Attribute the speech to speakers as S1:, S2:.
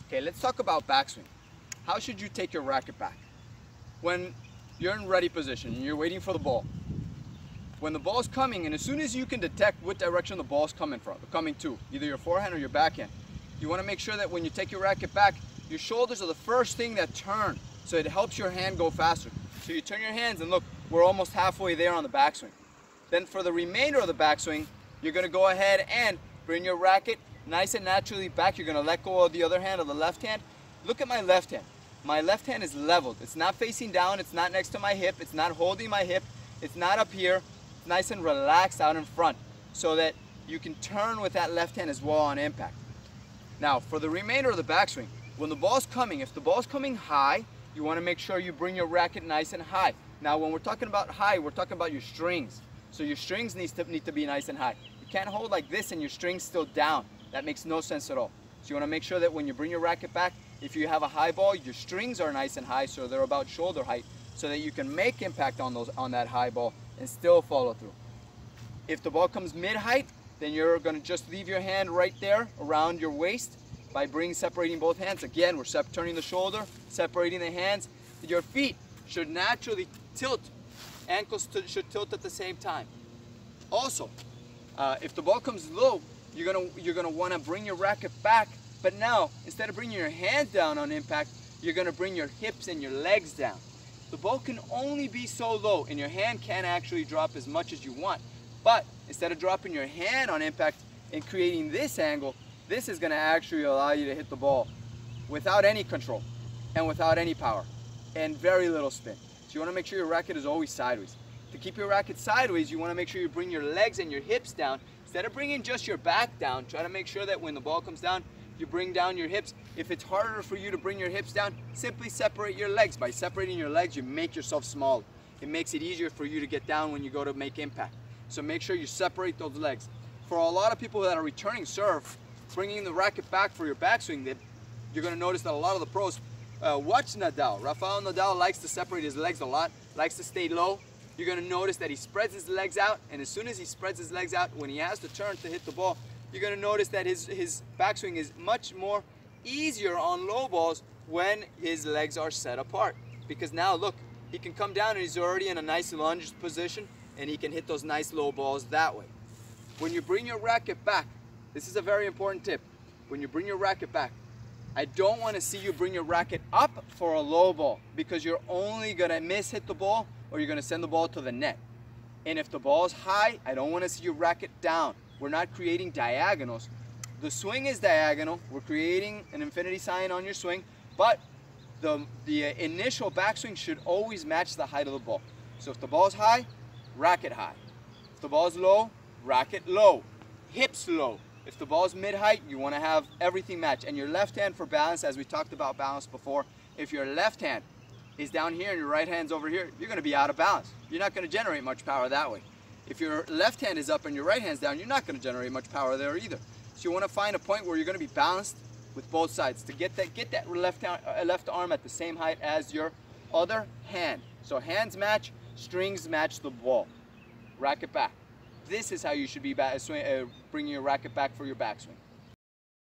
S1: Okay, let's talk about backswing. How should you take your racket back? When you're in ready position and you're waiting for the ball. When the ball's coming, and as soon as you can detect what direction the ball's coming to, either your forehand or your backhand, you want to make sure that when you take your racket back, your shoulders are the first thing that turn, so it helps your hand go faster. So you turn your hands and look, we're almost halfway there on the backswing. Then for the remainder of the backswing, you're going to go ahead and bring your racket nice and naturally back. You're going to let go of the other hand, of the left hand. Look at my left hand. My left hand is leveled. It's not facing down. It's not next to my hip. It's not holding my hip. It's not up here. It's nice and relaxed out in front so that you can turn with that left hand as well on impact. Now, for the remainder of the backswing, when the ball's coming, if the ball's coming high, you want to make sure you bring your racket nice and high. Now, when we're talking about high, we're talking about your strings. So your strings need to be nice and high. You can't hold like this and your string's still down. That makes no sense at all. So you want to make sure that when you bring your racket back, if you have a high ball, your strings are nice and high, so they're about shoulder height, so that you can make impact on that high ball and still follow through. If the ball comes mid-height, then you're going to just leave your hand right there around your waist by separating both hands. Again, we're turning the shoulder, separating the hands. Your feet should naturally tilt. Ankles should tilt at the same time. Also, if the ball comes low, you're gonna want to bring your racket back. But now, instead of bringing your hands down on impact, you're gonna bring your hips and your legs down. The ball can only be so low, and your hand can't actually drop as much as you want. But instead of dropping your hand on impact and creating this angle, this is gonna actually allow you to hit the ball without any control and without any power and very little spin. So you want to make sure your racket is always sideways. To keep your racket sideways, you want to make sure you bring your legs and your hips down. Instead of bringing just your back down, try to make sure that when the ball comes down, you bring down your hips. If it's harder for you to bring your hips down, simply separate your legs. By separating your legs, you make yourself smaller. It makes it easier for you to get down when you go to make impact. So make sure you separate those legs. For a lot of people that are returning serve, bringing the racket back for your backswing, you're going to notice that a lot of the pros watch Nadal. Rafael Nadal likes to separate his legs a lot, likes to stay low. You're going to notice that he spreads his legs out, and as soon as he spreads his legs out, when he has to turn to hit the ball, you're going to notice that his backswing is much more easier on low balls when his legs are set apart. Because now, look, he can come down and he's already in a nice lunge position, and he can hit those nice low balls that way. When you bring your racket back, this is a very important tip. When you bring your racket back, I don't want to see you bring your racket up for a low ball, because you're only going to hit the ball, or you're going to send the ball to the net. And if the ball is high, I don't want to see you racket down. We're not creating diagonals. The swing is diagonal. We're creating an infinity sign on your swing, but the initial backswing should always match the height of the ball. So if the ball is high, racket high. If the ball is low, racket low. Hips low. If the ball is mid-height, you want to have everything match. And your left hand for balance, as we talked about balance before, if your left hand is down here and your right hand's over here, you're going to be out of balance. You're not going to generate much power that way. If your left hand is up and your right hand's down, you're not going to generate much power there either. So you want to find a point where you're going to be balanced with both sides to get that left arm at the same height as your other hand. So hands match, strings match the ball. Racket back. This is how you should be bringing your racket back for your backswing.